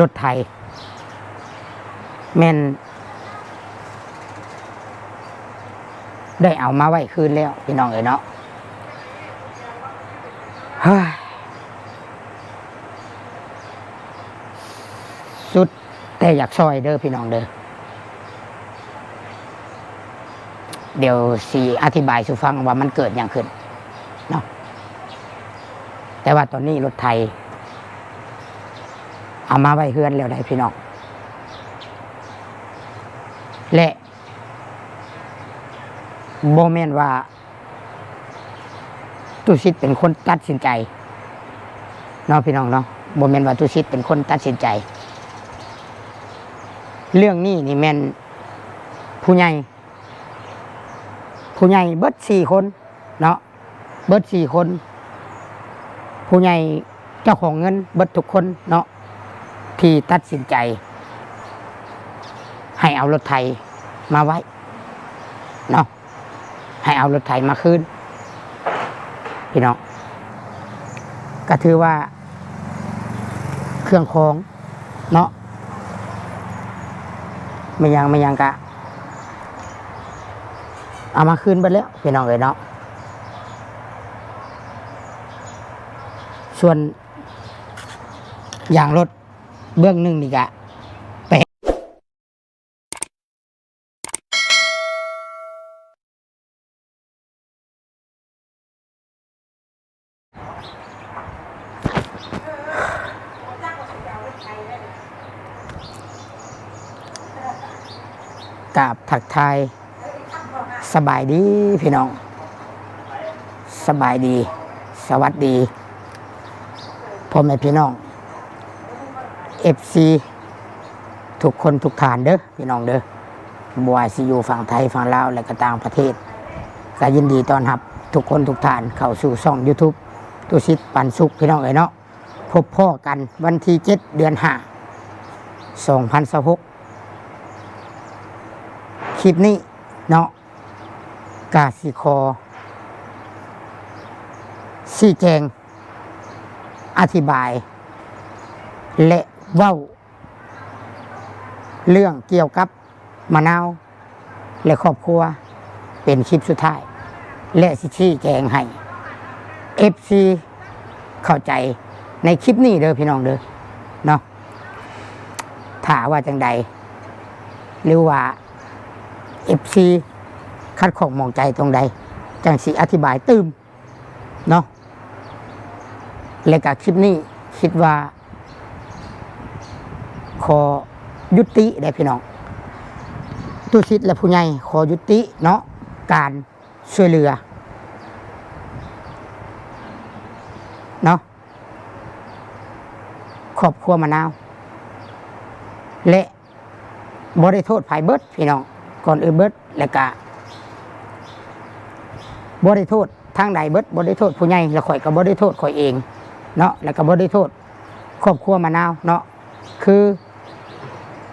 รถไทยแม่นได้เอามาไว้คืนแล้วพี่น้องเอ๋ยเนาะสุดแต่อยากซอยเด้อพี่น้องเด้อเดี๋ยวสีอธิบายสู่ฟังว่ามันเกิดอย่างขึ้นเนาะแต่ว่าตอนนี้รถไทยเอามาไว้เฮือนแล้วได้พี่น้องและโบแมนว่าตุชิตเป็นคนตัดสินใจเนาะพี่น้องเนาะโบแมนว่าตุชิตเป็นคนตัดสินใจเรื่องนี้นี่แมนผู้ใหญ่เบิด4 คนเนาะเบิด4 คนผู้ใหญ่เจ้าของเงินเบิดทุกคนเนาะที่ตัดสินใจให้เอารถไถมาไว้เนาะให้เอารถไถมาคืนพี่น้องก็ถือว่าเครื่องของเนาะไม่ยังกะเอามาคืนไปแล้วพี่น้องเลยเนาะส่วนอย่างรถเบื้องหนึ่งนี่กะกราบทักทายสบายดีพี่น้องสบายดีสวัสดีพ่อแม่พี่น้อง FC ทุกคนทุกฐานเด้อพี่น้องเด้อบัวซีอยู่ฝั่งไทยฝั่งลาวและก็ต่างประเทศก็ยินดีต้อนรับทุกคนทุกฐานเข้าสู่ช่อง YouTube ตุชิตปันสุขพี่น้องเอ๋ยเนาะพบพ่อกันวันที่7 เดือน 5 2026คลิปนี้เนาะกาสิคอชี้แจงอธิบายและเว้าเรื่องเกี่ยวกับมะนาวและครอบครัวเป็นคลิปสุดท้ายและสิชี้แจงให้ FC เข้าใจในคลิปนี้เด้อพี่น้องเด้อเนาะถ้าว่าจังใดหรือว่า FC คัดของมองใจตรงใดจังสิอธิบายตื้มเนาะและกับคลิปนี้คิดว่าขอยุติได้พี่น้องตุชิตและผู้ใหญ่ขอยุติเนาะการช่วยเหลือเนาะครอบครัวมะนาวและบ่ได้โทษไผเบิดพี่น้องก่อนอื่นเบิดและก็บ่ได้โทษทางใดเบิดบ่ได้โทษผู้ใหญ่แล้วข่อยก็บ่ได้โทษข่อยเองเนาะแล้วก็บ่ได้โทษครอบครัวมะนาวเนาะคือ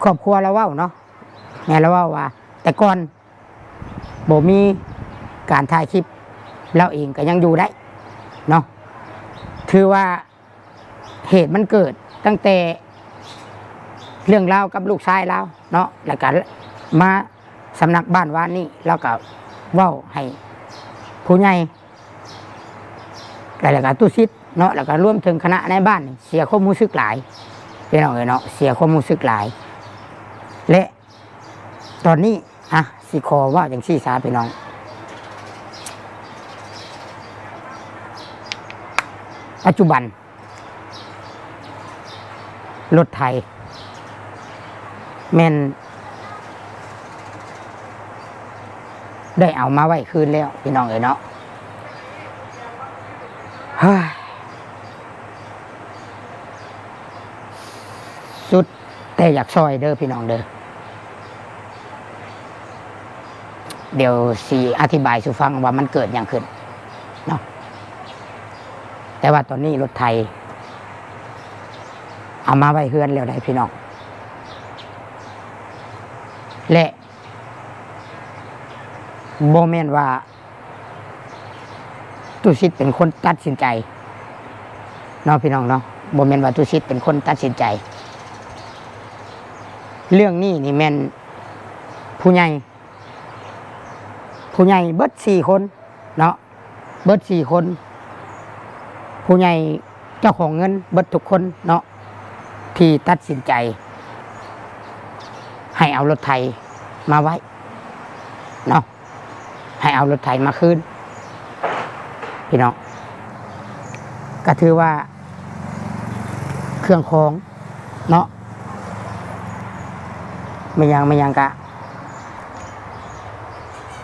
ครอบครัวเราเว้าเนาะแม่เราเว้าว่าแต่ก่อนบ่มีการถ่ายคลิปเราเองก็ยังอยู่ได้เนาะคือว่าเหตุมันเกิดตั้งแต่เรื่องราวกับลูกชายเราเนาะแล้วก็มาสำนักบ้านว่านี่แล้วก็เว้าให้ผู้ใหญ่แล้วก็ตุชิตเนาะแล้วก็รวมถึงคณะในบ้านเสียความรู้สึกหลายพี่น้องเอ๋ยเนาะเสียความรู้สึกหลายและตอนนี้สิขอว่าอย่างซี่ซาพี่น้องปัจจุบันรถไทยแม่นได้เอามาไว้คืนแล้วพี่น้องเอ๋ยเนาะสุดแต่อยากซอยเด้อพี่น้องเด้อเดี๋ยวสีอธิบายสู่ฟังว่ามันเกิดอย่างขึ้นเนาะแต่ว่าตอนนี้รถไทยเอามาไว้เฮือนแล้วได้พี่น้องและโบแมนว่าตุชิตเป็นคนตัดสินใจเนาะพี่น้องเนาะโบแมนว่าตุชิตเป็นคนตัดสินใจ เรื่องนี้นี่แม่นผู้ใหญ่เบิด4 คนเนาะเบิด4 คนผู้ใหญ่เจ้าของเงินเบิดทุกคนเนาะที่ตัดสินใจให้เอารถไถมาไว้เนาะให้เอารถไถมาคืนพี่น้องก็ถือว่าเครื่องของเนาะไม่ยังกะ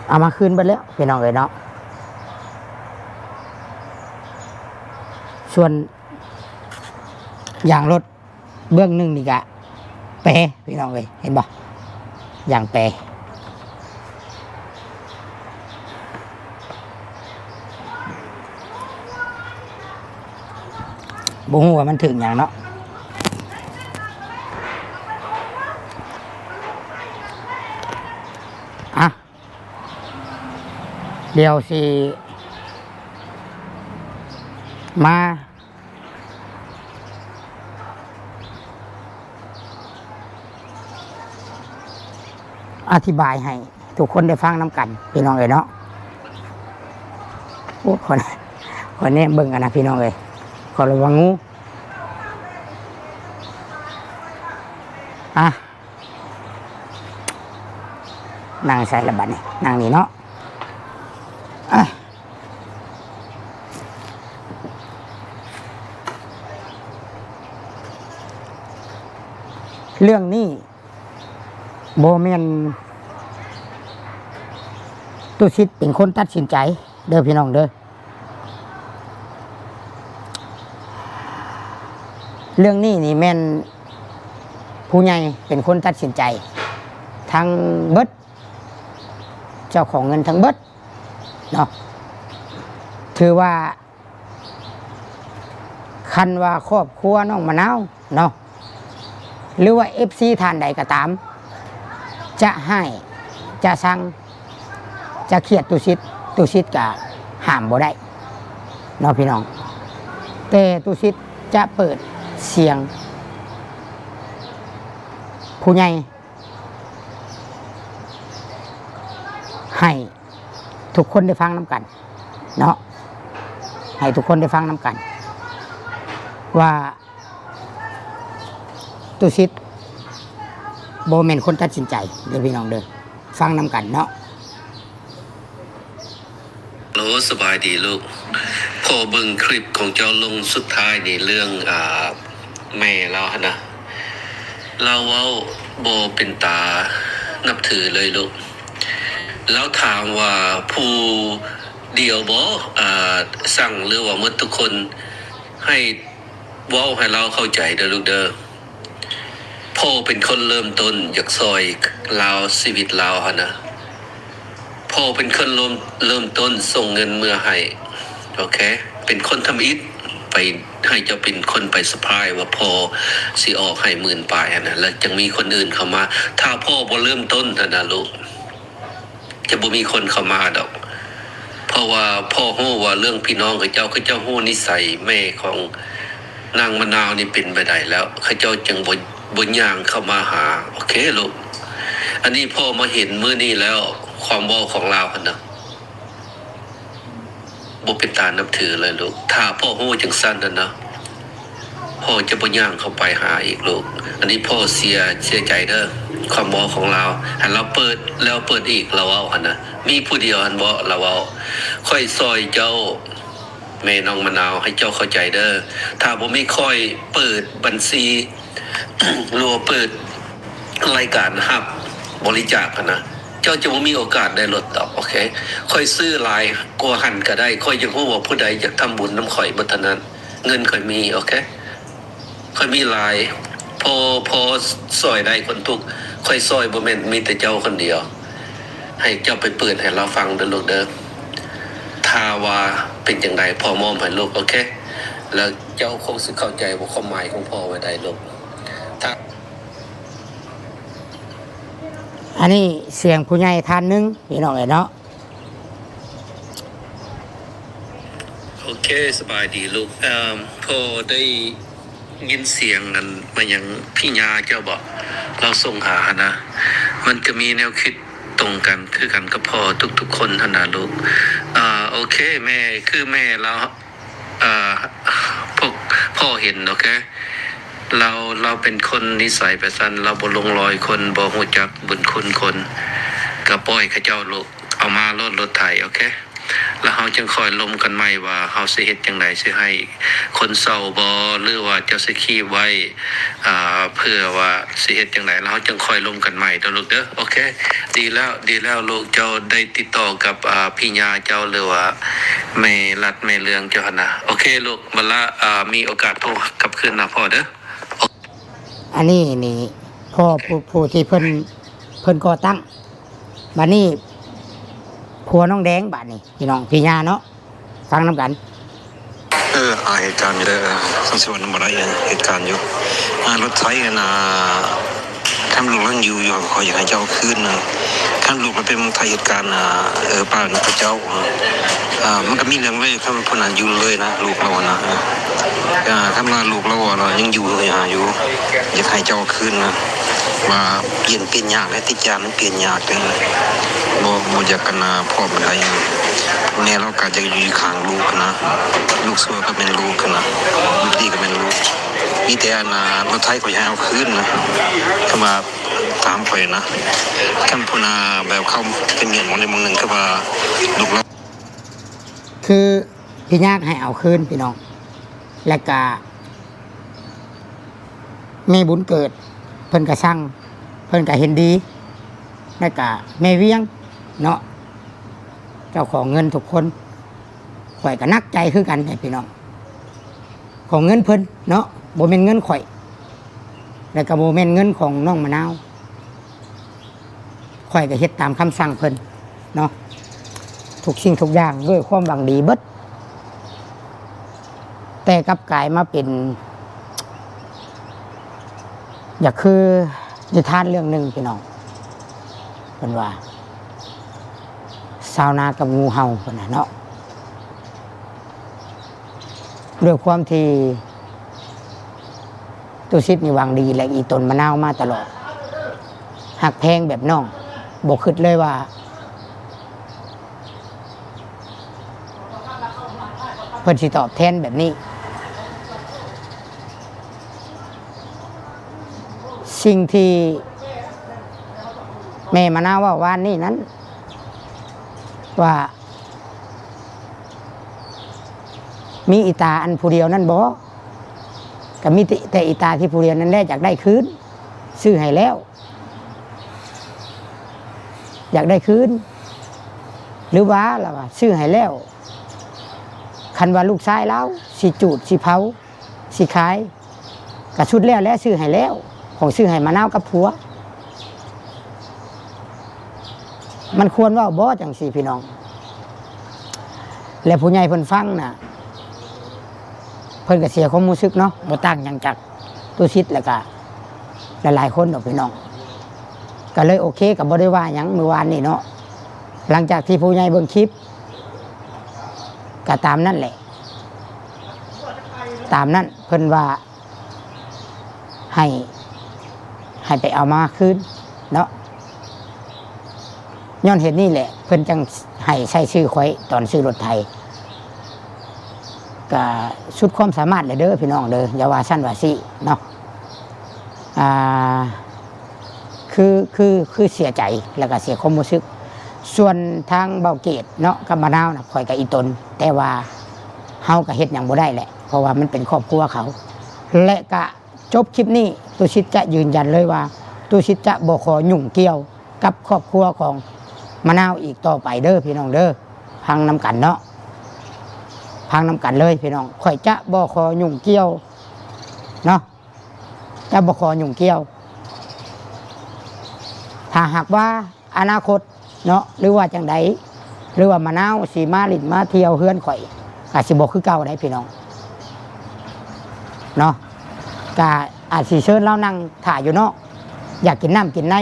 เอามาคืนไปแล้วพี่น้องเลยเนาะส่วนอย่างรถเบื้องหนึ่งนี่กะแปรพี่น้องเลยเห็นบ่อย่างแปรบ่ฮู้ว่ามันถึงอย่างเนาะอ่ะเดี๋ยวสิมาอธิบายให้ทุกคนได้ฟังน้ำกันพี่น้องเลยเนาะโอ้คนนี้เบิ่งกันนะพี่น้องเลยขอระวังงูอ่ะนั่งใส่ระบาดนี่นั่งนี่เนาะอ่ะเรื่องนี้โบแมนตุชิตเป็นคนตัดสินใจเด้อพี่น้องเด้อเรื่องนี้นี่แม่นผู้ใหญ่เป็นคนตัดสินใจทั้งเบิดเจ้าของเงินทั้งเบิดเนาะถือว่าคันว่าครอบครัวน้องมะนาวเนาะหรือว่า FC ท่านใดก็ตามจะให้จะสั่งจะเครียดตุชิตก็ห้ามบ่ได้เนาะพี่น้องแต่ตุชิตจะเปิดเสียงผู้ใหญ่ให้ทุกคนได้ฟังน้ำกันเนาะให้ทุกคนได้ฟังน้ำกันว่าตุชิตโบแมนคนตัดสินใจเดี๋ยวพี่น้องเด้อฟังน้ำกันเนาะโลสบายดีลูกพอเบิ่งคลิปของเจ้าลงสุดท้ายในเรื่องแม่เราฮะนะเราเว้าโบเป็นตานับถือเลยลูกแล้วถามว่าผู้เดียวบ่สั่งหรือว่าหมดทุกคนให้เว้าให้เราเข้าใจเด้อลูกเด้อพ่อเป็นคนเริ่มต้นอยากซอยลาวชีวิตลาวฮะนะพ่อเป็นคนเริ่มต้นส่งเงินเมื่อให้โอเคเป็นคนทำอิฐไปให้เจ้าเป็นคนไปสะพายว่าพ่อสิออกให้10,000 ปลายนะแล้วจะมีคนอื่นเข้ามาถ้าพ่อบ่เริ่มต้นนะลูกจะบ่มีคนเข้ามาดอกเพราะว่าพ่อฮู้ว่าเรื่องพี่น้องกับเจ้าคือเจ้าฮู้นิสัยแม่ของนางมะนาวนี่เป็นไปได้แล้วเขาเจ้าจึงบ่ย่างเข้ามาหาโอเคลูกอันนี้พ่อมาเห็นมื้อนี้แล้วความเว้าของเราหั่นน่ะบ่เป็นตานับถือเลยลูกถ้าพ่อฮู้จังซั่นน่ะเนาะพ่อจะบ่ย่างเข้าไปหาอีกลูกอันนี้พ่อเสียใจเด้อความเว้าของเราหันเราเปิดแล้วเปิดอีกเราเว้าหั่นน่ะมีผู้เดียวหันบ่เราเว้าค่อยซอยเจ้าแม่น้องมะนาวให้เจ้าเข้าใจเด้อถ้าบ่มีค่อยเปิดบัญชีหรือว่าเปิดรายการรับบริจาคนะเจ้าจะบ่มีโอกาสได้ลดดอกโอเคค่อยซื้อหลายกว่าหันก็ได้ค่อยจะฮู้ว่าผู้ใดอยากทำบุญน้ำข่อยบ่เท่านั้นเงินค่อยมีโอเคค่อยมีหลายพอซอยได้คนทุกค่อยซอยบ่แม่นมีแต่เจ้าคนเดียวให้เจ้าไปเปิดให้เราฟังเด้อลูกเด้อถ้าว่าเป็นจังไดพ่อมอมให้ลูกโอเคแล้วเจ้าคงสิเข้าใจว่าความหมายของพ่อไว้ได้ลูกถ้าอันนี้เสียงผู้ใหญ่ท่านนึงพี่น้องเนาะโอเคสบายดีลูกพอได้ ยินเสียงนั้นมายังพี่ญาเจ้าบอกเราส่งหานะ มันก็มีแนวคิดตรงกันคือกันกับพ่อทุกๆคนนะลูกโอเคแม่คือแม่เราพวกพ่อเห็นโอเคเราเป็นคนนิสัยแบบนั้นเราบ่ลงรอยคนบ่ฮู้จักบุญคุณคนก็ปล่อยเขาเจ้าลูกเอามารถไถโอเคแล้วเราจึงคอยลมกันใหม่ว่าเราสิเฮ็ดจังไดสิให้คนเศร้าบ่หรือว่าจะสิคีบไว้เพื่อว่าสิเฮ็ดจังไดแล้วเราจึงคอยลมกันใหม่เด้อลูกเด้อโอเคดีแล้วลูกเจ้าได้ติดต่อกับพี่ญาเจ้าหรือว่าแม่รัดแม่เรืองเจ้าหั่นนะโอเคลูกบัดละมีโอกาสโทรกลับคืนนะพ่อเด้ออันนี้นี่พ่อผู้ที่เพิ่นก่อตั้งบัดนี้ผัวน้องแดงบัดนี้พี่น้องพี่ญาเนาะฟังนำกันเหตุการณ์อยู่เด้อสังสวนบ่ได้เหตุการณ์อยู่รถไถน่ะทำลูกลังอยู่ขออยากให้เจ้าคืนนะคันลูกมันเป็นไทยเหตุการณ์ป้านะพระเจ้ามันก็มีเรื่องเลยถ้ามันพนันอยู่เลยนะลูกเรานะถ้ามาลูกเรายังอยู่เลยอยู่อยากให้เจ้าคืนนะว่าเปลี่ยนยากและติดยามันเปลี่ยนยากเลยบ่อยากกันนะพ่อมันได้แม่เราก็จะอยู่ข้างลูกนะลูกซัวก็เป็นลูกนะลูกดีก็เป็นลูกมีแต่รถไถก็อยากเอาคืนนะคำว่าตามไปนะคำพูนาแบบเข้าเป็นเงียนมองในมองหนึ่งคือว่าลูกเราคือพี่ญาให้เอาคืนพี่น้องและก็แม่บุญเกิดเพิ่นก็สั่งเพิ่นก็เห็นดีแล้วก็แม่เวียงเนาะเจ้าของเงินทุกคนข่อยก็นักใจคือกันพี่น้องของเงินเพิ่นเนาะบ่แม่นเงินข่อยแล้วก็บ่แม่นเงินของน้องมะนาวข่อยก็เฮ็ดตามคำสั่งเพิ่นเนาะทุกสิ่งทุกอย่างด้วยความหวังดีเบิดแต่กลับกลายมาเป็นอยากคือนิทานเรื่องหนึ่งพี่น้องเป็นว่าชาวนากับงูเห่าคนน่ะเนาะด้วยความที่ตุชิดมีหวังดีและอีตนมะนาวมาตลอดหักแพงแบบน้องบอกคิดเลยว่าเพิ่นสิตอบแทนแบบนี้สิ่งที่แม่มะนาวว่าวานนี่นั้นว่ามีอีตาอันผู้เดียวนั่นบ่ก็มีแต่อีตาที่ผู้เดียวนั้นแรกอยากได้คืนซื้อให้แล้วอยากได้คืนหรือว่าล่ะว่าซื้อให้แล้วคันว่าลูกชายแล้วสิจูดสิเผาสิขายก็ชุดแล้วซื้อให้แล้วของซื้อให้มะนาวกับผัวมันควรว่าบ่จังซี่พี่น้องและผู้ใหญ่เพิ่นฟังน่ะเพิ่นก็เสียความรู้สึกเนาะบ่ต่างหยังจากตุชิดแล้วก็หลายๆคนดอกพี่น้องก็เลยโอเคก็บ่ได้ว่าหยังเมื่อวานนี้เนาะหลังจากที่ผู้ใหญ่เบิ่งคลิปก็ตามนั่นแหละตามนั้นเพิ่นว่าให้ไปเอามาคืนเนาะย้อนเหตุนี่แหละเพิ่นจังให้ใช้ชื่อข่อยตอนซื้อรถไถก็สุดความสามารถเลยเด้อพี่น้องเด้ออย่าว่าสั้นว่าซี่เนาะคือเสียใจแล้วก็เสียความรู้สึกส่วนทางเบาเกตเนาะกับมะนาวน่ะข่อยกับอีตนแต่ว่าเฮาก็เฮ็ดหยังบ่ได้แหละเพราะว่ามันเป็นครอบครัวเขาและก็จบคลิปนี้ตุชิตจะยืนยันเลยว่าตุชิตจะบ่ขอยุ่งเกี่ยวกับครอบครัวของมะนาวอีกต่อไปเด้อพี่น้องเด้อพังนำกันเนาะพังนำกันเลยพี่น้องข่อยจะบ่ขอยุ่งเกี่ยวเนาะจะบ่ขอยุ่งเกี่ยวถ้าหากว่าอนาคตเนาะหรือว่าจังใดหรือว่ามะนาวสิมาลิ้นมาเที่ยวเฮือนข่อยก็สิบ่คือเก่าได้พี่น้องเนาะก็อาจสิเชิญเรานั่งถ่ายอยู่เนาะอยากกินน้ำกินใน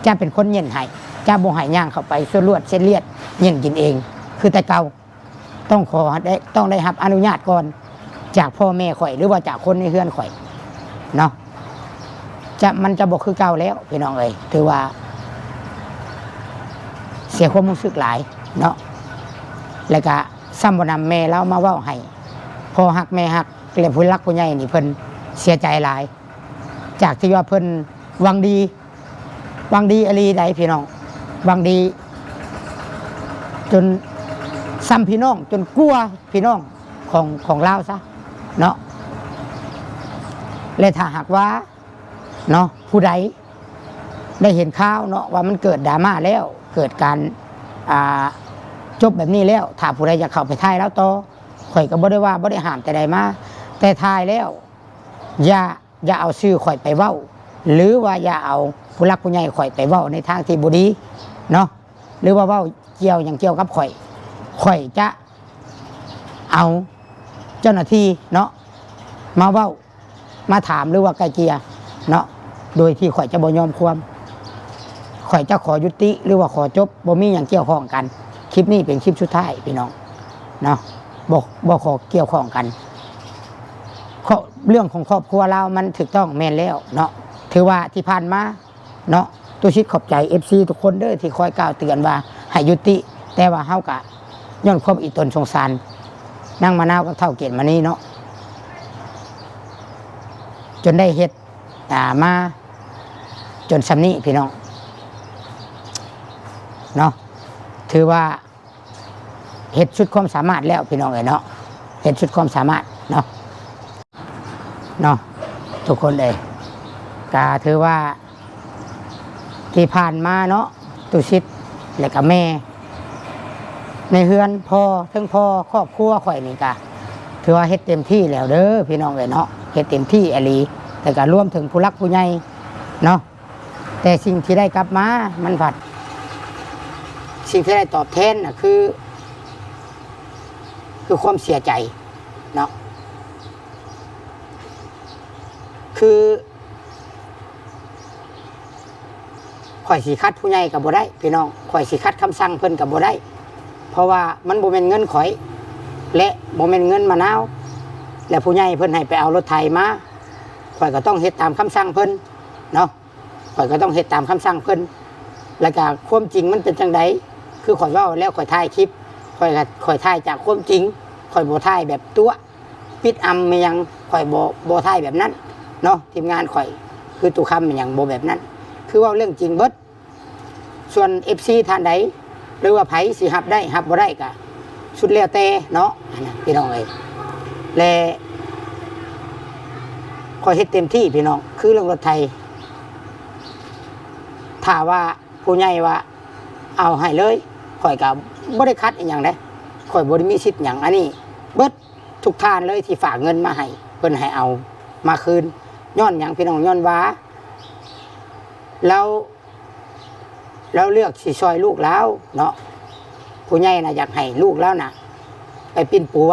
จะเป็นคนเย็นให้จะบ่ให้ย่างเข้าไปเส้นลวดเส้นเลียดเย็นกินเองคือแต่เก่าต้องได้รับอนุญาตก่อน จากพ่อแม่ข่อยหรือว่าจากคนในเฮือนข่อยเนาะมันจะบอกคือเก่าแล้วพี่น้องเอ้ยถือว่า เสียความรู้สึกหลายเนาะแล้วก็ซ้ำบ่นำแม่เรามาเว้าให้พ่อฮักแม่ฮักและผู้รักผู้ใหญ่นี่เพิ่นเสียใจหลาย จากที่ว่าเพิ่นหวังดีอลีใดพี่น้องหวังดี จนซ้ำพี่น้องจนกลัวพี่น้องของเราซะเนาะและถ้าหากว่าเนาะผู้ใดได้เห็นข่าวเนาะว่ามันเกิดดราม่าแล้วเกิดการจบแบบนี้แล้วถ้าผู้ใดอยากเข้าไปถ่ายแล้วต่อข่อยก็บ่ได้ว่าบ่ได้ห้ามแต่ใดมาแต่ถ่ายแล้วอย่าเอาชื่อข่อยไปเว้าหรือว่าอย่าเอาผู้รักผู้ใหญ่ข่อยไปเว้าในทางที่บ่ดีเนาะหรือว่าเว้าเกี่ยวกับข่อยจะเอาเจ้าหน้าที่เนาะมาเว้ามาถามหรือว่าไกลเกลี่ยเนาะโดยที่ข่อยจะบ่ยอมความข่อยจะขอยุติหรือว่าขอจบบ่มีอย่างเกี่ยวข้องกันคลิปนี้เป็นคลิปสุดท้ายพี่น้องเนาะบ่ขอเกี่ยวข้องกันเรื่องของครอบครัวเรามันถูกต้องแม่นแล้วเนาะถือว่าที่ผ่านมาเนาะตัวชิดขอบใจ FC ทุกคนเด้อที่คอยกล่าวเตือนว่าให้ยุติแต่ว่าเฮากะย้อนความอีตนสงสารนั่งมะนาวกับเท่าเกียรติมานี่เนาะจนได้เฮ็ดมาจนสำนี้พี่น้องเนาะถือว่าเฮ็ดสุดความสามารถแล้วพี่น้องเอ๋ยเนาะเฮ็ดสุดความสามารถเนาะทุกคนเลยก็ถือว่าที่ผ่านมาเนาะตุชิดและกับแม่ในเฮือนพ่อทั้งพ่อครอบครัวข่อยนี่ก็ถือว่าเฮ็ดเต็มที่แล้วเด้อพี่น้องเอ๋ยเนาะเฮ็ดเต็มที่อหลีแต่ก็รวมถึงผู้รักผู้ใหญ่เนาะแต่สิ่งที่ได้กลับมามันผัดสิ่งที่ได้ตอบแทนน่ะคือความเสียใจเนาะคือข่อยสิคัดผู้ใหญ่กับบ่ได้พี่น้องข่อยสิคัดคำสั่งเพิ่นกับบ่ได้เพราะว่ามันบ่แม่นเงินข่อยและบ่แม่นเงินมะนาวและผู้ใหญ่เพิ่นให้ไปเอารถไถมาข่อยก็ต้องเฮ็ดตามคำสั่งเพิ่นเนาะข่อยก็ต้องเฮ็ดตามคำสั่งเพิ่นแล้วก็ความจริงมันเป็นจังไดคือข่อยเว้าแล้วข่อยถ่ายคลิปข่อยถ่ายจากความจริงข่อยบ่ถ่ายแบบตัวปิดอำไม่ยังข่อยบ่ถ่ายแบบนั้นเนาะทีมงานข่อยคือตุคำมันยังบ่แบบนั้นคือว่าเรื่องจริงเบิดส่วน FC ท่านใดหรือว่าไผสิรับได้รับบ่ได้ก็สุดแล้วแต่เนาะพี่น้องเอ้ยและข่อยเฮ็ดเต็มที่พี่น้องคือเรื่องรถไถถ้าว่าผู้ใหญ่ว่าเอาให้เลยข่อยก็บ่ได้คัดอีหยังเด้ข่อยบ่ได้มีสิทธิ์หยังอันนี้เบิดทุกท่านเลยที่ฝากเงินมาให้เพิ่นให้เอามาคืนย้อนหยังพี่น้องย้อนว่าแล้วเลือกสิซอยลูกแล้วเนาะผู้ใหญ่น่ะอยากให้ลูกแล้วน่ะไปปิ้นปัว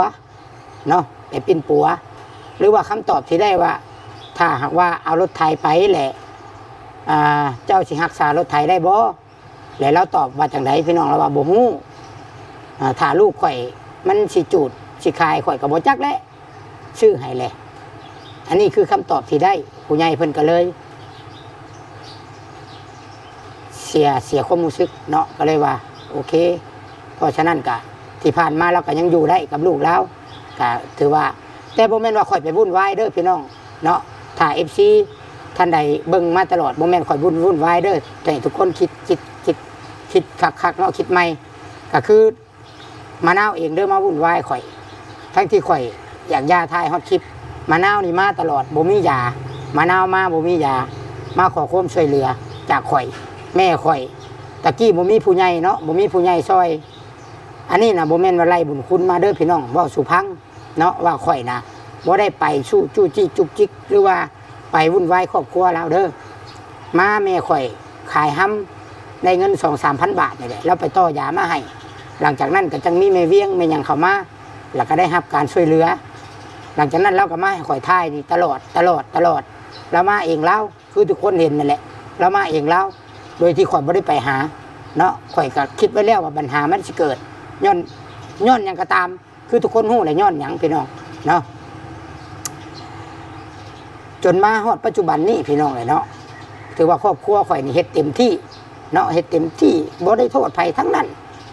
เนาะไปปิ้นปัวหรือว่าคำตอบที่ได้ว่าถ้าหากว่าเอารถไถไปแหละเจ้าสิรักษารถไถได้บ่แล้วเราตอบว่าจังไดพี่น้องเราว่าบ่ฮู้ถ้าลูกข่อยมันสิจูดสิคายข่อยก็บ่จักแล้วชื่อให้แหละอันนี้คือคำตอบที่ได้ผู้ใหญ่เพิ่นก็เลยเสียความรู้สึกเนาะก็เลยว่าโอเคเพราะฉะนั้นก็ที่ผ่านมาเราก็ยังอยู่ได้กับลูกแล้วก็ถือว่าแต่บ่แม่นว่าข่อยไปวุ่นวายเด้อพี่น้องเนาะถ้า FC ท่านใดเบิ่งมาตลอดบ่แม่นข่อยวุ่นวายเด้อแต่ทุกคนคิดคักๆเนาะคิดใหม่ก็คือมะนาวเองเด้อมาวุ่นวายข่อยทั้งที่ข่อยอยากย่าทายฮอตคลิปมะนาวนี่มาตลอดบ่มียามะนาวมาบ่มียามาขอความช่วยเหลือจากข่อยแม่ข่อยตะกี้บ่มีผู้ใหญ่เนาะบ่มีผู้ใหญ่ซอยอันนี้นะบ่แม่นว่าไล่บุญคุณมาเด้อพี่น้องเว้าสุพังเนาะว่าข่อยนะบ่ได้ไปสู้จู้จี้จุกจิกหรือว่าไปวุ่นวายครอบครัวเราเด้อมาแม่ข่อยขายห้ำได้เงิน 2-3,000 บาทนี่แหละแล้วไปต่อยามาให้หลังจากนั้นก็จังมีแม่เวียงแม่หยังเข้ามาแล้วก็ได้รับการช่วยเหลือหลังจากนั้นเราก็มาให้ข่อยทายนี่ตลอดแล้วมาเองแล้วคือทุกคนเห็นนั่นแหละแล้วมาเองแล้วโดยที่ข่อยไม่ได้ไปหาเนาะข่อยก็คิดไว้แล้วว่าปัญหามันจะเกิดย้อนหยังก็ตามคือทุกคนหู้แหละย้อนหยังพี่น้องเนาะ จนมาฮอดปัจจุบันนี้พี่น้องเลยเนาะถือว่าครอบครัวข่อยนี่เฮ็ดเต็มที่เนาะเฮ็ดเต็มที่บ่ได้โทษไผทั้งนั้น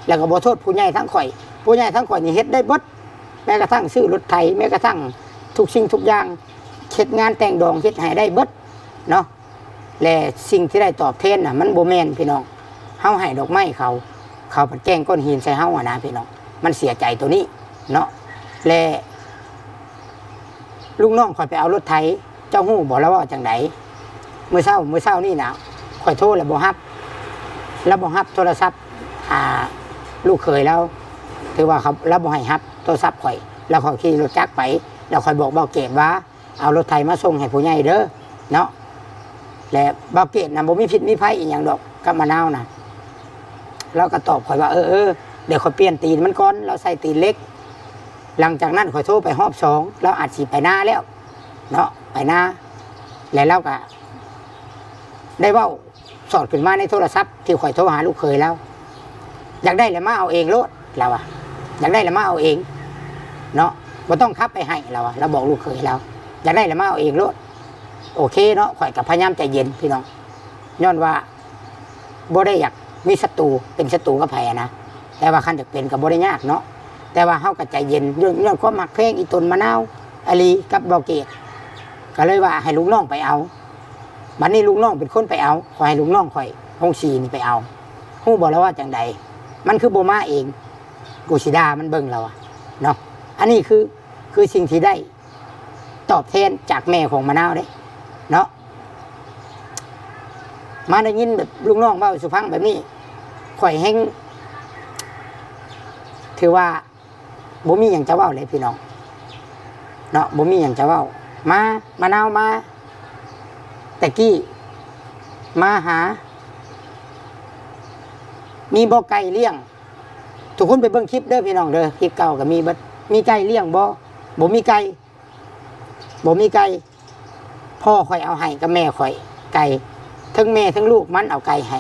แล้วก็บ่โทษผู้ใหญ่ทั้งข่อยผู้ใหญ่ทั้งข่อยนี่เฮ็ดได้เบิดแม้กระทั่งซื้อรถไถแม้กระทั่งทุกสิ่งทุกอย่างเฮ็ดงานแต่งดองเฮ็ดให้ได้เบิดเนาะและสิ่งที่ได้ตอบแทนน่ะมันบ่แม่นพี่น้องเฮาให้ดอกไม้เขาผัดแกล้งก้อนหินใส่เฮาอ่ะนะพี่น้องมันเสียใจตัวนี้เนาะและลูกน้องข่อยไปเอารถไถเจ้าฮู้บ่แล้วว่าจังไดมื้อเช้านี่นะข่อยโทรแล้วบ่รับโทรศัพท์ลูกเขยแล้วถือว่าเขาแล้วบ่ให้รับโทรศัพท์ข่อยแล้วข่อยขี่รถจักรไปแล้วข่อยบอกเบาเกตว่าเอารถไถมาส่งให้ผู้ใหญ่เด้อเนาะและเบาเกตน่ะบ่มีพิษมีภัยอีหยังดอกกับมะนาวน่ะเราก็ตอบข่อยว่าเดี๋ยวข่อยเปลี่ยนตีนมันก่อนเราใส่ตีนเล็กหลังจากนั้นข่อยโทรไปรอบ2เราอาจสิไปหน้าแล้วเนาะไปหน้าแล้วเราก็ได้เว้าสอดขึ้นมาในโทรศัพท์ที่ข่อยโทรหาลูกเขยแล้วอยากได้แล้วมาเอาเองโลดเราอะอยากได้แล้วมาเอาเองเนาะบ่ต้องขับไปให้เราอะเราบอกลูกเขยเราอยากได้แล้วมาเอาเองโลดโอเคเนาะข่อยกับพยายามใจเย็นพี่น้องย้อนว่าบ่ได้อยากมีศัตรูเป็นศัตรูกับไผนะแต่ว่าคันจะเป็นกับบ่ได้ยากเนาะแต่ว่าเฮาก็ใจเย็นเรื่องความมักเพลงอีตนมะนาวอลีกับเบาเกตก็เลยว่าให้ลูกน้องไปเอาบัดนี้ลูกน้องเป็นคนไปเอาขอให้ลูกน้องข่อยห้อง4นี่ไปเอาฮู้บ่แล้วว่าจังใดมันคือบ่มาเองกูสิด่ามันเบิ่งเราอะเนาะอันนี้คือสิ่งที่ได้ตอบแทนจากแม่ของมะนาวเด้เนาะมาได้ยินแบบลูกน้องเว้าสุพังแบบนี้ข่อยแฮงถือว่าบ่มีหยังจะเว้าเลยพี่น้องเนาะบ่มีหยังจะเว้ามามะนาวมาแต่กี้มาหามีบ่ไก่เลี้ยงทุกคนไปเบิ่งคลิปเด้อพี่น้องเด้อคลิปเก่าก็มีบัดมีไก่เลี้ยงบ่มีไก่พ่อข่อยเอาให้กับแม่ข่อยไก่ทั้งแม่ทั้งลูกมันเอาไก่ให้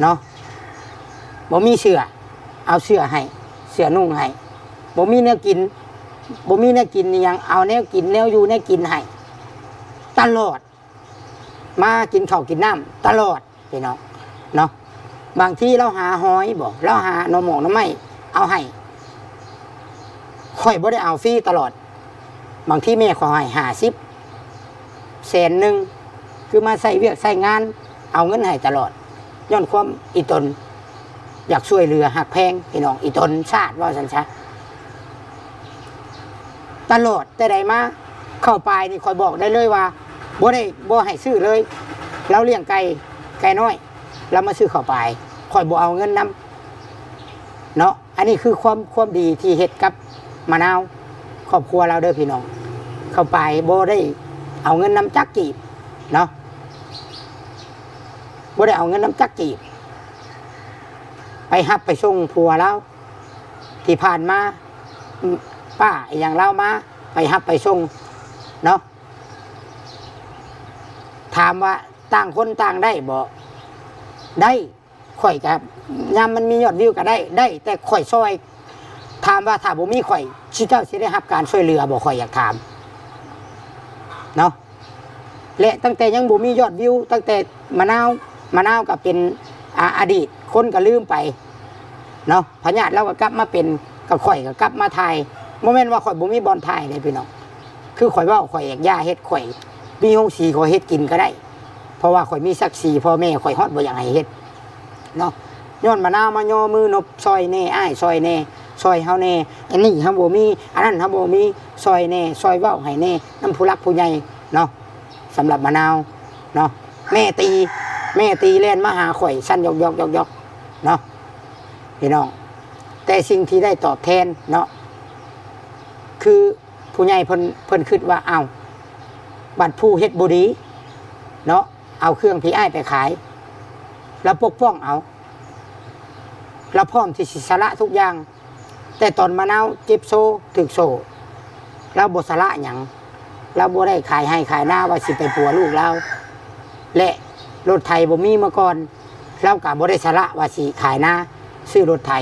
เนาะบ่มีเสื้อเอาเสื้อให้เสื้อนุ่งให้บ่มีแนวกินนี่ยังเอาแนวกินแนวอยู่แนวกินให้ตลอดมากินข้าวกินน้ำตลอดพี่น้องเนาะบางทีเราหาหอยบอกเราหาหน่อหมกหน่อไม้เอาให้ค่อยบ่ได้เอาฟรีตลอดบางทีแม่ขอให้50,000,000คือมาใส่เวียกใส่งานเอาเงินให้ตลอดย้อนความอีตนอยากช่วยเหลือหักแพงพี่น้องอีตนชาติว่าสันชะตลอดแต่ใดมาเข้าไปนี่คอยบอกได้เลยว่าบ่ให้ซื้อเลยเราเลี้ยงไก่น้อยเรามาซื้อเข้าไปคอยบ่เอาเงินนำเนาะอันนี้คือความดีที่เฮ็ดกับมะนาวครอบครัวเราเด้อพี่น้องเข้าไปบ่ได้เอาเงินนำจักกีบเนาะบ่ได้เอาเงินนำจักกีบไปฮับไปส่งผัวแล้วที่ผ่านมาป้าอย่างเรามาไปฮับไปส่งเนาะถามว่าต่างคนต่างได้บ่ได้ข่อยกับยามมันมียอดวิวก็ได้แต่ข่อยซอยถามว่าถ้าบ่มีข่อยสิเจ้าสิได้รับการช่วยเหลือบ่ข่อยอยากถามเนาะและตั้งแต่ยังบ่มียอดวิวตั้งแต่มะนาวก็เป็นอดีตคนก็ลืมไปเนาะพญาติเราก็กลับมาเป็นกับข่อยก็กลับมาถ่ายโมเมนต์ว่าข่อยบ่มีบอลถ่ายเลยพี่น้องคือข่อยว่าข่อยอยากย่าเฮ็ดข่อยมีห้องสีข่อยเฮ็ดกินก็ได้เพราะว่าข่อยมีศักดิ์ศรีพ่อแม่ข่อยฮอดบ่อยากให้เฮ็ดเนาะย้อนมะนาวมาย่อมือนบซอยแน่อ้ายซอยแน่ซอยเฮาแน่อันนี้เฮาบ่มีอันนั้นเฮาบ่มีซอยแน่ซอยเว้าให้แน่นำผู้รักผู้ใหญ่เนาะสำหรับมะนาวเนาะแม่ตีเล่นมาหาข่อยสั้นยกเนาะพี่น้องแต่สิ่งที่ได้ตอบแทนเนาะคือผู้ใหญ่เพิ่นคิดว่าเอาบัดผู้เฮ็ดบ่ดีเนาะเอาเครื่องพี่อ้ายไปขายแล้วปกป้องเอาเราพร้อมที่สิสละทุกอย่างแต่ตอนมะนาวเจ็บโซ่ถึกโซ่เราบ่สละหยังเราบ่ได้ขายให้ขายหน้าว่าสิไปปัวลูกเราและรถไถบ่มีมาก่อนเราก็บ่ได้สละว่าสิขายหน้าซื้อรถไถ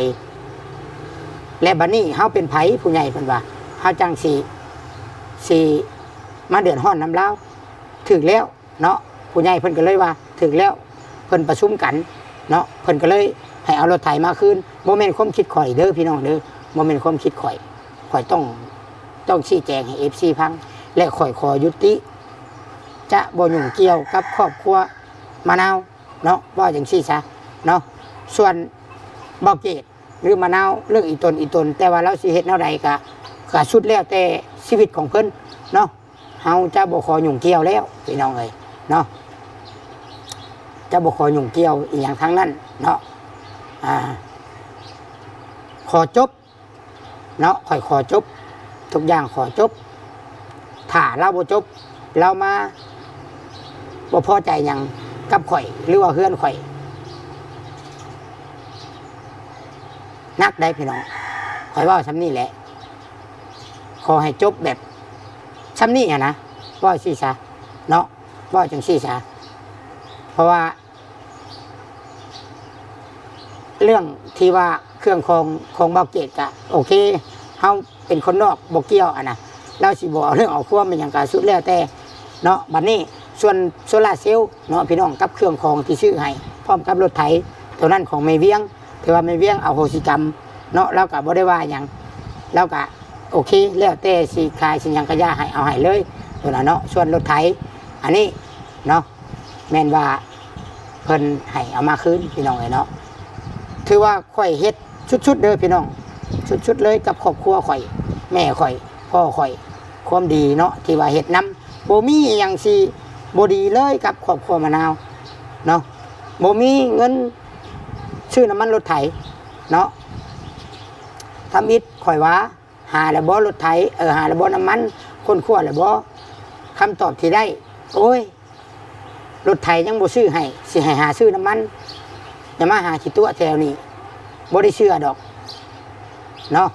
และบัดนี้เฮาเป็นไผผู้ใหญ่เพิ่นว่าเฮาจังสิมาเดือดร้อนนำเรา ถึกแล้วเนาะผู้ใหญ่เพิ่นก็เลยว่าถึกแล้วเพิ่นประชุมกันเนาะเพิ่นก็เลยให้เอารถไถมาคืนบ่แม่นความคิดข่อยเด้อพี่น้องเด้อบ่แม่นความคิดข่อยต้องชี้แจงให้ FC ฟังและข่อยขอยุติ จะบ่ยุ่งเกี่ยวกับครอบครัวมะนาวเนาะว่าจังซี่ซะเนาะส่วนบ่เกตหรือมะนาวเรื่องอีตนแต่ว่าเราสิเฮ็ดแนวใดก็สุดแล้วแต่ชีวิตของเพิ่นเนาะเฮาจะบ่ขอยุ่งเกี่ยวแล้วพี่น้องเอ้ยเนาะจะบ่ขอยุ่งเกี่ยวอีหยังทั้งนั้นเนาะขอจบเนาะค่อยขอจบทุกอย่างขอจบถ้าเราบ่จบเรามาบ่พอใจหยังกับข่อยหรือว่าเฮือนข่อยนักได้พี่น้องข่อยว่าซ้ำนี่แหละขอให้จบแบบซ้ำนี่อะนะว่าซี่ซะเนาะว่าจังซี่ซะเพราะว่าเรื่องที่ว่าเครื่องของเบาเกตกะโอเคเฮาเป็นคนนอกบ่เกี่ยวอะนะเราสิบ่เอาเรื่องเอาความเป็นหยังกะสุดแล้วแต่เนาะบัดนี้ส่วนโซลาร์เซลล์เนาะพี่น้องกับเครื่องของที่ซื้อให้พร้อมกับรถไถตัวนั้นของแม่เวียงถือว่าแม่เวียงเอาโหสิกรรมเนาะเราก็บ่ได้ว่าหยังเราก็โอเคแล้วแต่สิขายสิหยังก็ย่าให้เอาให้เลยตัวนั้นเนาะส่วนรถไถอันนี้เนาะแม่นว่าเพิ่นให้เอามาคืนพี่น้องเนาะถือว่าข่อยเฮ็ดชุดๆเด้อพี่น้องชุดๆเลยกับครอบครัวข่อยแม่ข่อยพ่อข่อยความดีเนาะที่ว่าเฮ็ดนำบ่มีหยังสิบ่ดีเลยกับครอบครัวมะนาวเนาะบ่มีเงินซื้อน้ำมันรถไถเนาะทำอิฐข่อยว่าหาแล้วบ่รถไถหาแล้วบ่น้ำมันคนขั้วแล้วบ่คำตอบที่ได้โอ้ยรถไถยังบ่ซื้อให้สิให้หาซื้อน้ำมันอย่ามาหาขี้ตัวแถวนี้บ่ได้เชื่อดอกเนาะ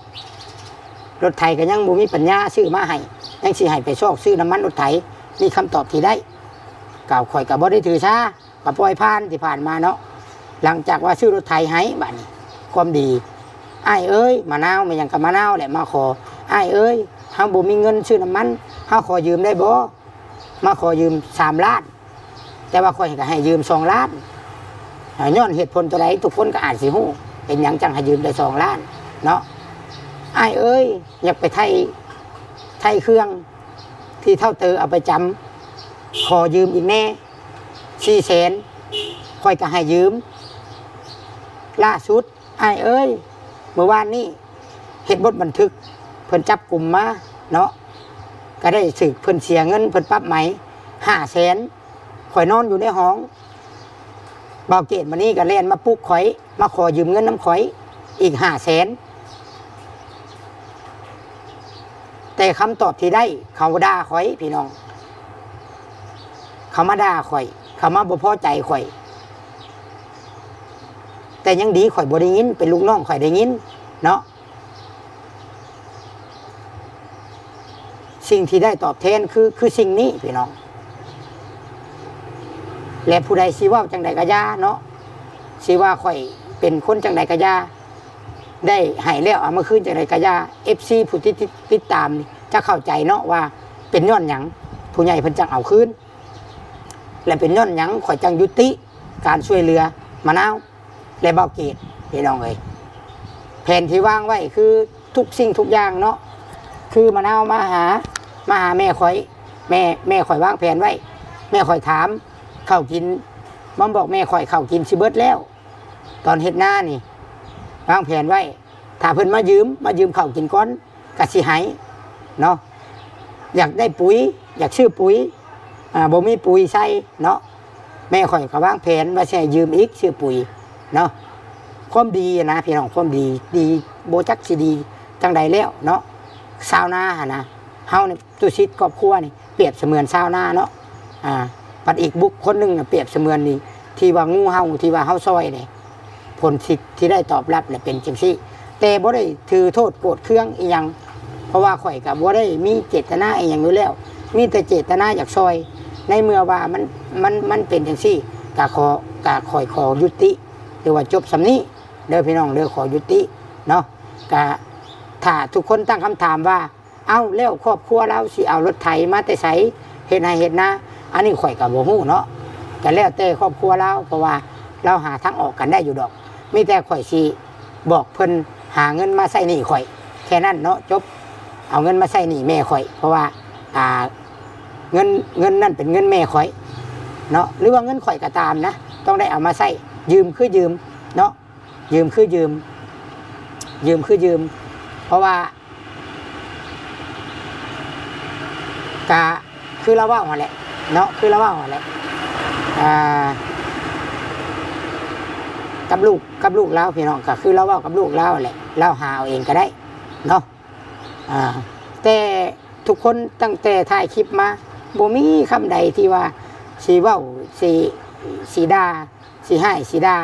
รถไถก็ยังบ่มีปัญญาซื้อมาให้ยังสิให้ไปซอกซื้อน้ำมันรถไถนี่คำตอบที่ได้กล่าวข่อยก็บ่ได้ถือซาก็ปล่อยผ่านที่ผ่านมาเนาะหลังจากว่าซื้อรถไถให้บัดนี้ความดีอ้ายเอ้ยมะนาวมันยังกับมะนาวแหละมาขออ้ายเอ้ยเฮาบ่มีเงินซื้อน้ำมันเฮาขอยืมได้บ่มาขอยืม3 ล้านแต่ว่าข่อยก็ให้ยืม2 ล้านย้อนเหตุผลตัวใดทุกคนก็อาจสิฮู้เป็นหยังจังให้ยืมได้2 ล้านเนาะอ้ายเอ้ยอยากไปไทยเครื่องที่เท่าเตอเอาไปจำขอยืมอีกแน่400,000ค่อยก็ให้ยืมล่าสุดอ้ายเอ้ยเมื่อวานนี้เฮ็ดบทบันทึกเพิ่นจับกลุ่มมาเนาะก็ได้สึกเพิ่นเสียเงินเพิ่นปรับไหม500,000ข่อยนอนอยู่ในห้องเบาเกตมานี่ก็แล่นมาปลุกข่อยมาขอยืมเงินน้ำข่อยอีก500,000แต่คำตอบที่ได้เขาด่าข่อยพี่น้องเขามาด่าข่อยเขามาบ่พอใจข่อยแต่ยังดีข่อยบ่ได้ยินเป็นลูกน้องข่อยได้ยินเนาะสิ่งที่ได้ตอบแทนคือสิ่งนี้พี่น้องและผู้ใดสิว่าจังใดกะยาเนาะสิว่าข่อยเป็นคนจังใดกะยาได้ให้แล้วเอามาคืนจังใดกะยา FC ผู้ที่ติดตามนี่จะเข้าใจเนาะว่าเป็นย้อนหยังผู้ใหญ่เพิ่นจังเอาคืนและเป็นย้อนหยังข่อยจังยุติการช่วยเหลือมะนาวและเบาเกตพี่น้องเอ้ยแผนที่วางไว้คือทุกสิ่งทุกอย่างเนาะคือมะนาวมาหาแม่ข่อยแม่ข่อยวางแผนไว้แม่ข่อยถามข้าวกินมันบอกแม่ข่อยข้าวกินสิเบิดแล้วตอนเฮ็ดหน้านี่วางแผนไว้ถ้าเพิ่นมายืมข้าวกินก้อนก็สิให้เนาะอยากได้ปุ๋ยอยากซื้อปุ๋ยบ่มีปุ๋ยใส่เนาะแม่ข่อยก็วางแผนว่าสิให้ยืมอีกซื้อปุ๋ยเนาะความดีนะพี่น้องความดีโบจักสิดีจังใดแล้วเนาะชาวนานะเฮานี่ตุชิตครอบครัวนี่เปรียบเสมือนชาวนาเนาะปัดอีกบุคคลหนึ่งเปรียบเสมือนนี่ที่ว่างูเฮาที่ว่าเฮาซอยนี่ผลที่ได้ตอบรับเนี่ยเป็นจังซี่แต่บ่ได้ถือโทษโกรธเคืองอีหยังเพราะว่าข่อยก็บ่ได้มีเจตนาอีหยังอยู่แล้วมีแต่เจตนาอยากซอยในเมื่อว่ามันเป็นจังซี่ก็ข่อยขอยุติหรือว่าจบสำนี้เด้อพี่น้องเด้อขอยุติเนาะก็ถ้าทุกคนตั้งคำถามว่าเอาแล้วครอบครัวเราสิเอารถไถมาแต่ไสเฮ็ดให้เฮ็ดนา อันนี้ข่อยกับโบฮู้เนาะก็แล้วแต่ครอบครัวเราเพราะว่าเราหาทางออกกันได้อยู่ดอกมีแต่ข่อยสิบอกเพิ่นหาเงินมาใส่หนี้ข่อยแค่นั้นเนาะจบเอาเงินมาใส่หนี้แม่ข่อยเพราะว่าเงินนั่นเป็นเงินแม่ข่อยเนาะหรือว่าเงินข่อยก็ตามนะต้องได้เอามาใส่ยืมคือยืมเนาะยืมคือยืมคือยืมเพราะว่ากะคือเราว่ามาแหละเนาะคือเราว่ามาแหละกับลูกเราพี่น้องก็คือเราว่ากับลูกเราแหละเราหาเอาเองก็ได้เนาะแต่ทุกคนตั้งแต่ถ่ายคลิปมาบ่มีคำใดที่ว่าสีเว้าสีด่าสีให้สีด่า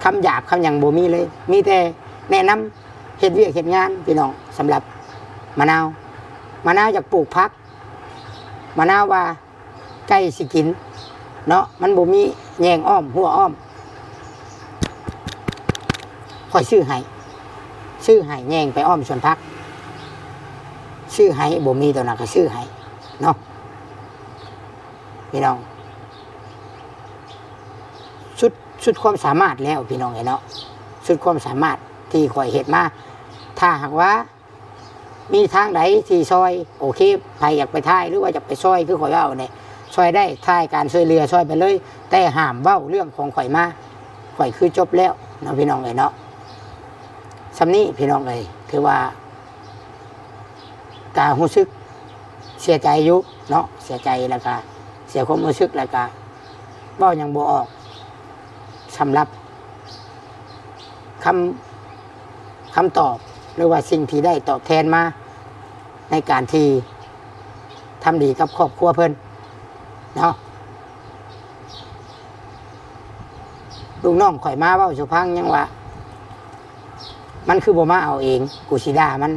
คำหยาบคำอย่างบ่มีเลยมีแต่แนะนำเฮ็ดเวียกเฮ็ดงานพี่น้องสำหรับมะนาวอยากปลูกพักมะนาวว่าใกล้สิกินเนาะมันบ่มีแยงอ้อมหัวอ้อมค่อยซื้อให้แยงไปอ้อมสวนพักซื้อให้บ่มีตัวนั้นก็ซื้อให้เนาะพี่น้องสุดความสามารถแล้วพี่น้องเนาะสุดความสามารถที่ข่อยเฮ็ดมาถ้าหากว่ามีทางไหนที่ซอยโอเคใครอยากไปท่ายหรือว่าอยากไปซอยคือข่อยเว้าเนี่ยซอยได้ท่ายการช่วยเหลือซอยไปเลยแต่ห้ามเว้าเรื่องของข่อยมาข่อยคือจบแล้วเนาะพี่น้องเนาะสำนี้พี่น้องเลยคือว่าการรู้สึกเสียใจอยู่เนาะเสียใจแล้วก็เสียความรู้สึกแล้วก็เว้ายังบ่ออกสำหรับคำตอบหรือว่าสิ่งที่ได้ตอบแทนมาในการที่ทำดีกับครอบครัวเพิ่นเนาะลูกน้องข่อยมาเว้าสุพังยังว่ามันคือบ่มาเอาเองกูสิด่ามัน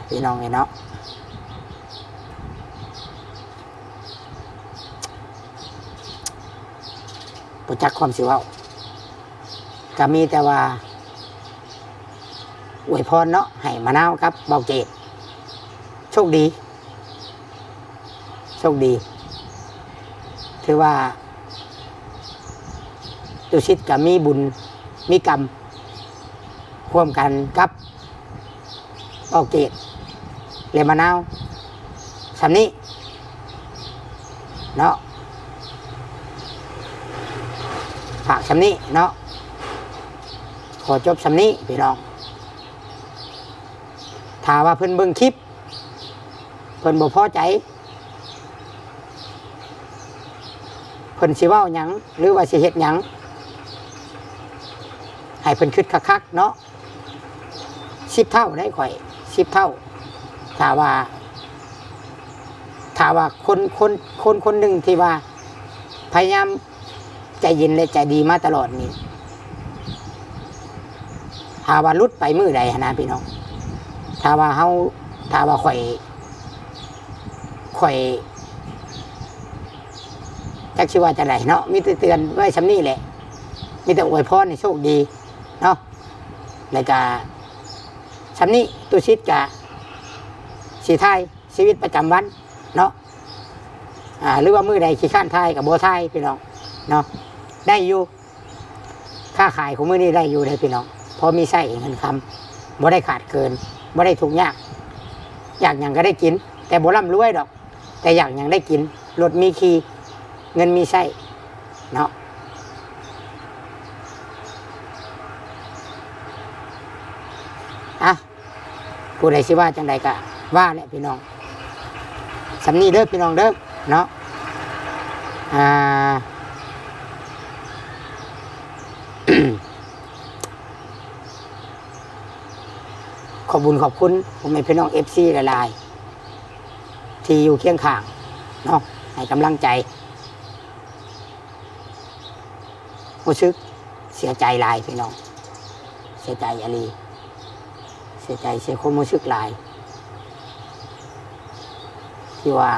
พี่น้องเนาะประจักษ์ความสิเว้าก็มีแต่ว่าอวยพรเนาะให้มะนาวครับเบาเกตโชคดีถือว่าตุชิตกับมีบุญมีกรรมร่วมกันกับเบาเกตเลมะนาวสำนี้เนาะฝากสำนี้เนาะขอจบสำนี้พี่น้องถ้าว่าเพิ่นเบิ่งคลิปเพิ่นบ่พอใจเพิ่นสิเว้าหยังหรือว่าสิเฮ็ดหยังให้เพิ่นคิดคักๆเนาะ10 เท่าได้ข่อย10 เท่าถ้าว่าคนหนึ่งที่ว่าพยายามใจเย็นและใจดีมาตลอดนี่ถ้าว่าลุดไปมือใดนะพี่น้องถ้าว่าข่อยจักสิว่าจะไหนเนาะมีแต่เตือนไว้สำนี้แหละมีแต่อวยพรในโชคดีเนาะแล้วก็สำนี้ตุชิตกะสีไทยชีวิตประจำวันเนาะหรือว่ามือใดขี้ข้านไทยกับโบไทยพี่น้องเนาะได้อยู่ค่าขายของมือนี้ได้อยู่เลยพี่น้องพอมีไส้เงินคำบ่ได้ขาดเกินบ่ได้ทุกข์ยากอยากอย่างก็ได้กินแต่บ่ร่ำรวยดอกแต่อยากอย่างได้กินรถมีขี่เงินมีไส้เนาะผู้ใดสิว่าจังใดก็ว่าแหละพี่น้องสำนีเด้อพี่น้องเด้อเนาะขอบคุญขอบคุณผมเป็นพี่น้อง FC หลายๆที่อยู่เคียงข้างเนาะให้กำลังใจรู้สึกเสียใจหลายพี่น้องเสียใจอะไรเสียใจเสียความรู้สึกหลายที่ว่า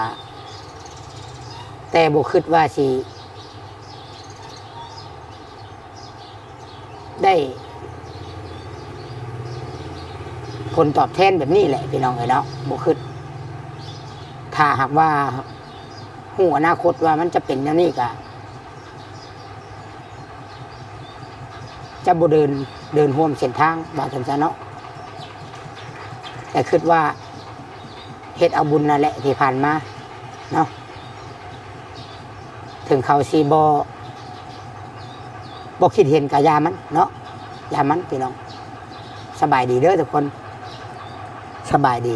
แต่บ่คิดว่าสิ ได้ผลตอบแทนแบบนี้แหละพี่น้องเอ้ยเนาะบ่คิดถ้าหากว่าฮู้อนาคตว่ามันจะเป็นอย่างนี้ก็จะบ่เดินร่วมเส้นทางว่าซั่นซะเนาะแต่คิดว่าเฮ็ดเอาบุญนั่นแหละที่ผ่านมาเนาะถึงเขาสิบ่คิดเห็นกับยามันเนาะยามันพี่น้องสบายดีเด้อทุกคนสบายดี